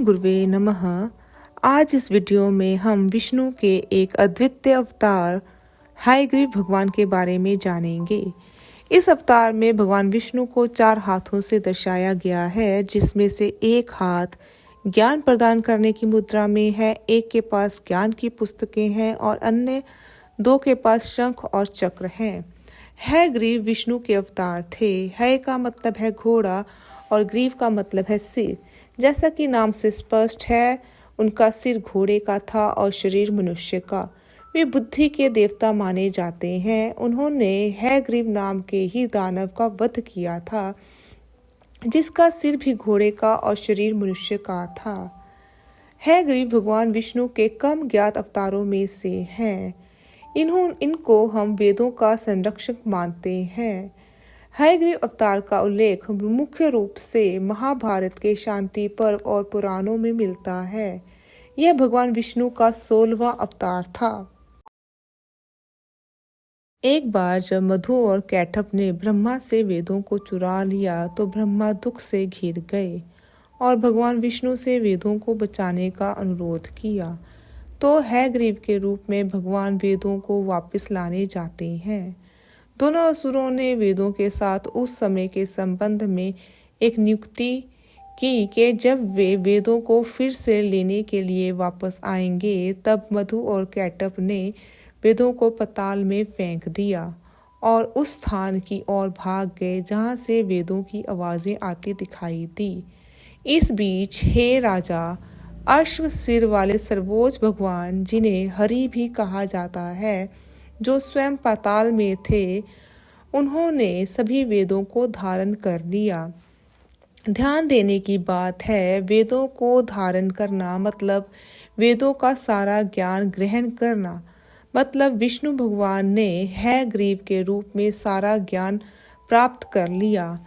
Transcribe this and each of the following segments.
ओम गुरुवे नमः। आज इस वीडियो में हम विष्णु के एक अद्वितीय अवतार हयग्रीव भगवान के बारे में जानेंगे। इस अवतार में भगवान विष्णु को 4 हाथों से दर्शाया गया है, जिसमें से एक हाथ ज्ञान प्रदान करने की मुद्रा में है, एक के पास ज्ञान की पुस्तकें हैं और अन्य 2 के पास शंख और चक्र हैं। हयग्रीव विष्णु के अवतार थे। हय का मतलब है घोड़ा और ग्रीव का मतलब है सिर। जैसा कि नाम से स्पष्ट है, उनका सिर घोड़े का था और शरीर मनुष्य का। वे बुद्धि के देवता माने जाते हैं। उन्होंने हयग्रीव नाम के ही दानव का वध किया था, जिसका सिर भी घोड़े का और शरीर मनुष्य का था। हयग्रीव भगवान विष्णु के कम ज्ञात अवतारों में से हैं। इनको हम वेदों का संरक्षक मानते हैं। हयग्रीव अवतार का उल्लेख मुख्य रूप से महाभारत के शांति पर्व और पुराणों में मिलता है। यह भगवान विष्णु का 16वां अवतार था। एक बार जब मधु और कैटभ ने ब्रह्मा से वेदों को चुरा लिया तो ब्रह्मा दुख से घिर गए और भगवान विष्णु से वेदों को बचाने का अनुरोध किया। तो हयग्रीव के रूप में भगवान वेदों को वापस लाने जाते हैं। दोनों असुरों ने वेदों के साथ उस समय के संबंध में एक नियुक्ति की कि जब वे वेदों को फिर से लेने के लिए वापस आएंगे, तब मधु और कैटभ ने वेदों को पाताल में फेंक दिया और उस स्थान की ओर भाग गए जहां से वेदों की आवाजें आती दिखाई दी। इस बीच हे राजा, अश्व सिर वाले सर्वोच्च भगवान, जिन्हें हरि भी कहा जाता है, जो स्वयं पाताल में थे, उन्होंने सभी वेदों को धारण कर लिया। ध्यान देने की बात है, वेदों को धारण करना मतलब वेदों का सारा ज्ञान ग्रहण करना। मतलब विष्णु भगवान ने हयग्रीव के रूप में सारा ज्ञान प्राप्त कर लिया।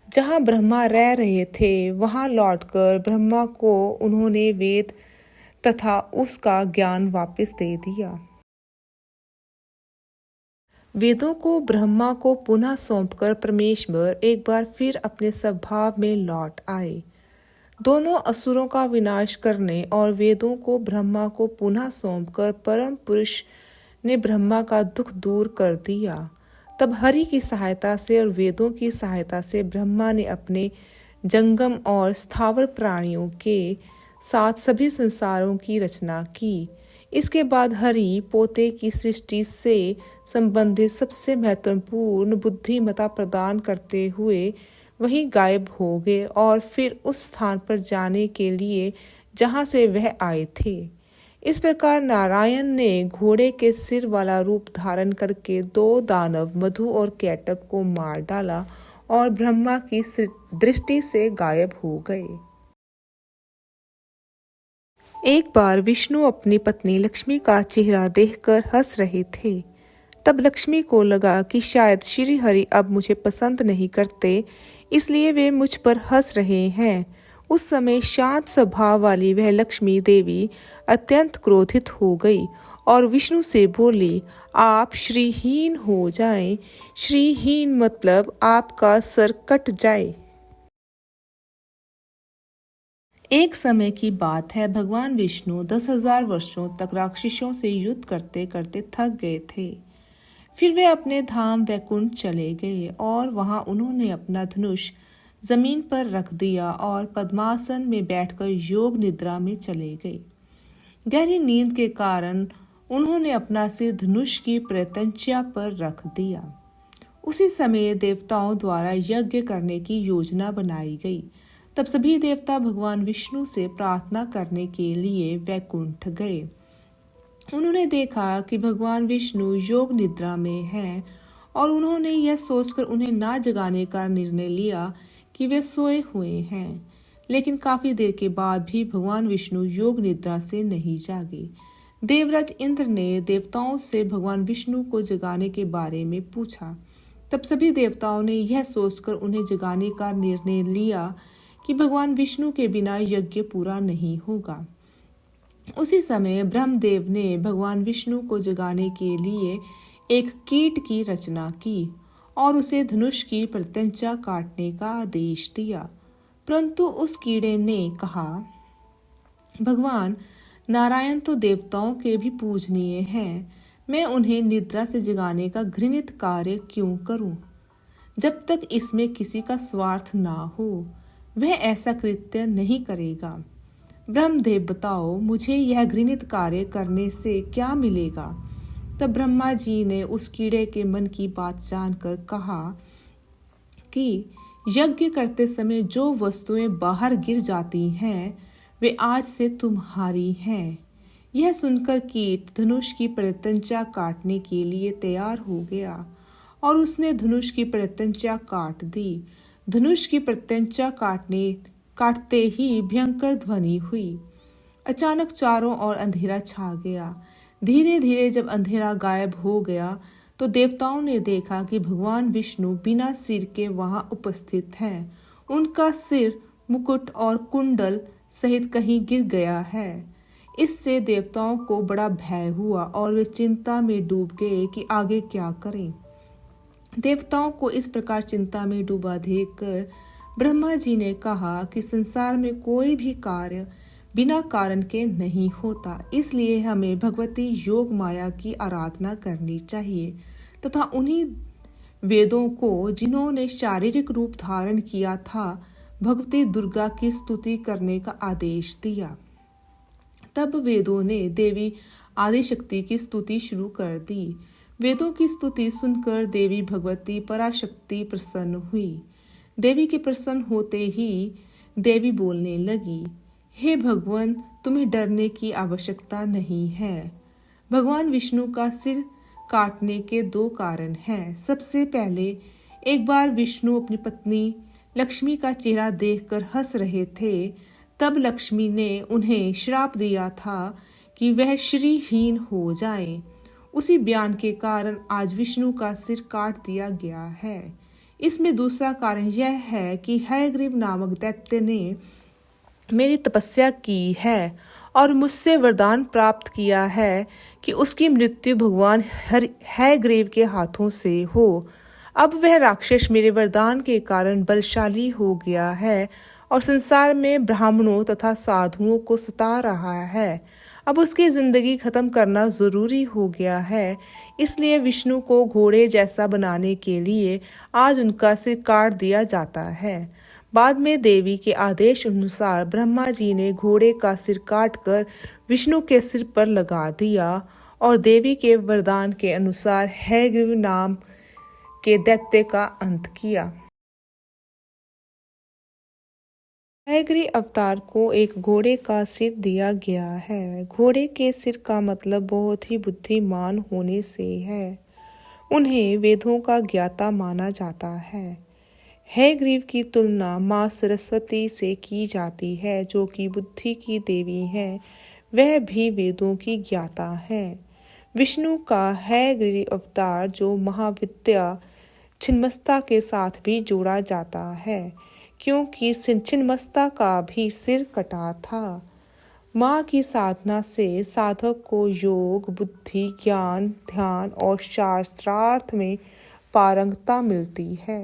जहाँ ब्रह्मा रह रहे थे, वहाँ लौटकर ब्रह्मा को उन्होंने वेद तथा उसका ज्ञान वापस दे दिया। वेदों को ब्रह्मा को पुनः सौंपकर परमेश्वर एक बार फिर अपने स्वभाव में लौट आए। दोनों असुरों का विनाश करने और वेदों को ब्रह्मा को पुनः सौंपकर परम पुरुष ने ब्रह्मा का दुख दूर कर दिया। तब हरि की सहायता से और वेदों की सहायता से ब्रह्मा ने अपने जंगम और स्थावर प्राणियों के साथ सभी संसारों की रचना की। इसके बाद हरि पोते की सृष्टि से संबंधित सबसे महत्वपूर्ण बुद्धिमत्ता प्रदान करते हुए वहीं गायब हो गए और फिर उस स्थान पर जाने के लिए जहां से वह आए थे। इस प्रकार नारायण ने घोड़े के सिर वाला रूप धारण करके 2 दानव मधु और कैटभ को मार डाला और ब्रह्मा की दृष्टि से गायब हो गए। एक बार विष्णु अपनी पत्नी लक्ष्मी का चेहरा देखकर हंस रहे थे। तब लक्ष्मी को लगा कि शायद श्री हरि अब मुझे पसंद नहीं करते, इसलिए वे मुझ पर हंस रहे हैं। उस समय शांत स्वभाव वाली वह लक्ष्मी देवी अत्यंत क्रोधित हो गई और विष्णु से बोली, आप श्रीहीन हो जाएं। श्रीहीन मतलब आपका सर कट जाए। एक समय की बात है, भगवान विष्णु 10,000 वर्षों तक राक्षसों से युद्ध करते करते थक गए थे। फिर वे अपने धाम वैकुंठ चले गए और वहां उन्होंने अपना धनुष जमीन पर रख दिया और पद्मासन में बैठकर योग निद्रा में चले गए। गहरी नींद के कारण उन्होंने अपना सिर धनुष की प्रत्यंचा पर रख दिया। उसी समय देवताओं द्वारा यज्ञ करने की योजना बनाई गई। तब सभी देवता भगवान विष्णु से प्रार्थना करने के लिए वैकुंठ गए। उन्होंने देखा कि भगवान विष्णु योग निद्रा में हैं और उन्होंने यह सोचकर उन्हें ना जगाने का निर्णय लिया कि वे सोए हुए हैं। लेकिन काफी देर के बाद भी भगवान विष्णु योग निद्रा से नहीं जागे। देवराज इंद्र ने देवताओं से भगवान विष्णु को जगाने के बारे में पूछा। तब सभी देवताओं ने यह सोचकर उन्हें जगाने का निर्णय लिया कि भगवान विष्णु के बिना यज्ञ पूरा नहीं होगा। उसी समय ब्रह्मदेव ने भगवान विष्णु को जगाने के लिए एक कीट की रचना की और उसे धनुष की प्रत्यंचा काटने का आदेश दिया। परंतु उस कीड़े ने कहा, भगवान नारायण तो देवताओं के भी पूजनीय हैं। मैं उन्हें निद्रा से जगाने का घृणित कार्य क्यों करूं? जब तक इसमें किसी का स्वार्थ ना हो वह ऐसा कृत्य नहीं करेगा। ब्रह्मदेव बताओ, मुझे यह घृणित कार्य करने से क्या मिलेगा? तब ब्रह्मा जी ने उस कीड़े के मन की बात जानकर कहा कि यज्ञ करते समय जो वस्तुएं बाहर गिर जाती हैं वे आज से तुम्हारी हैं। यह सुनकर कीट धनुष की प्रत्यंचा काटने के लिए तैयार हो गया और उसने धनुष की प्रत्यंचा काट दी। धनुष की प्रत्यंचा काटते ही भयंकर ध्वनि हुई। अचानक चारों ओर अंधेरा छा गया। धीरे धीरे जब अंधेरा गायब हो गया तो देवताओं ने देखा कि भगवान विष्णु बिना सिर के वहां उपस्थित हैं। उनका सिर मुकुट और कुंडल सहित कहीं गिर गया है। इससे देवताओं को बड़ा भय हुआ और वे चिंता में डूब गए कि आगे क्या करें। देवताओं को इस प्रकार चिंता में डूबा देखकर ब्रह्मा जी ने कहा कि संसार में कोई भी कार्य बिना कारण के नहीं होता, इसलिए हमें भगवती योग माया की आराधना करनी चाहिए तथा उन्हीं वेदों को जिन्होंने शारीरिक रूप धारण किया था भगवती दुर्गा की स्तुति करने का आदेश दिया। तब वेदों ने देवी आदिशक्ति की स्तुति शुरू कर दी। वेदों की स्तुति सुनकर देवी भगवती पराशक्ति प्रसन्न हुई। देवी के प्रसन्न होते ही देवी बोलने लगी, हे भगवान, तुम्हें डरने की आवश्यकता नहीं है। भगवान विष्णु का सिर काटने के दो कारण हैं। सबसे पहले एक बार विष्णु अपनी पत्नी लक्ष्मी का चेहरा देखकर हंस रहे थे। तब लक्ष्मी ने उन्हें श्राप दिया था कि वह श्रीहीन हो जाएं। उसी बयान के कारण आज विष्णु का सिर काट दिया गया है। इसमें दूसरा कारण यह है कि हयग्रीव नामक दैत्य ने मेरी तपस्या की है और मुझसे वरदान प्राप्त किया है कि उसकी मृत्यु भगवान हयग्रीव के हाथों से हो। अब वह राक्षस मेरे वरदान के कारण बलशाली हो गया है और संसार में ब्राह्मणों तथा साधुओं को सता रहा है। अब उसकी जिंदगी खत्म करना जरूरी हो गया है। इसलिए विष्णु को घोड़े जैसा बनाने के लिए आज उनका सिर काट दिया जाता है। बाद में देवी के आदेश अनुसार ब्रह्मा जी ने घोड़े का सिर काटकर विष्णु के सिर पर लगा दिया और देवी के वरदान के अनुसार हयग्रीव नाम के दैत्य का अंत किया। हयग्रीव अवतार को एक घोड़े का सिर दिया गया है। घोड़े के सिर का मतलब बहुत ही बुद्धिमान होने से है। उन्हें वेदों का ज्ञाता माना जाता है। हयग्रीव की तुलना माँ सरस्वती से की जाती है जो कि बुद्धि की देवी है। वह भी वेदों की ज्ञाता है। विष्णु का हयग्रीव अवतार जो महाविद्या छिन्नमस्ता के साथ भी जोड़ा जाता है क्योंकि छिन्नमस्ता का भी सिर कटा था। माँ की साधना से साधक को योग, बुद्धि, ज्ञान, ध्यान और शास्त्रार्थ में पारंगता मिलती है।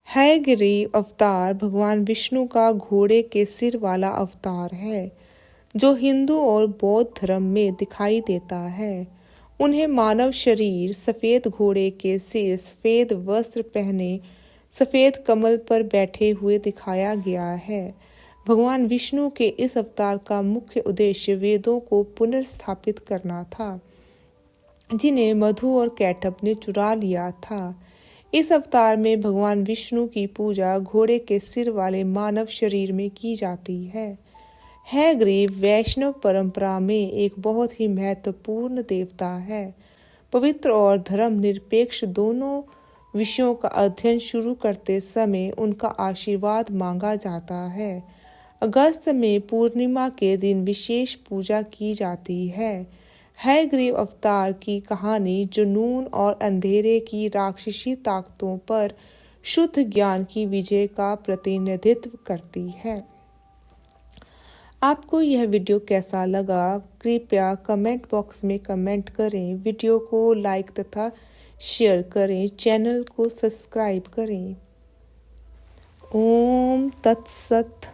हयग्रीव अवतार भगवान विष्णु का घोड़े के सिर वाला अवतार है जो हिंदू और बौद्ध धर्म में दिखाई देता है। उन्हें मानव शरीर, सफेद घोड़े के सिर, सफेद वस्त्र पहने, सफेद कमल पर बैठे हुए दिखाया गया है। भगवान विष्णु के इस अवतार का मुख्य उद्देश्य वेदों को पुनर्स्थापित करना था जिन्हें मधु और कैटभ ने चुरा लिया था। इस अवतार में भगवान विष्णु की पूजा घोड़े के सिर वाले मानव शरीर में की जाती है। हयग्रीव वैष्णव परंपरा में एक बहुत ही महत्वपूर्ण देवता है। पवित्र और धर्म निरपेक्ष दोनों विषयों का अध्ययन शुरू करते समय उनका आशीर्वाद मांगा जाता है। अगस्त में पूर्णिमा के दिन विशेष पूजा की जाती है। हयग्रीव अवतार की कहानी जुनून और अंधेरे की राक्षसी ताकतों पर शुद्ध ज्ञान की विजय का प्रतिनिधित्व करती है। आपको यह वीडियो कैसा लगा? कृपया कमेंट बॉक्स में कमेंट करें। वीडियो को लाइक तथा शेयर करें। चैनल को सब्सक्राइब करें। ओम तत्सत।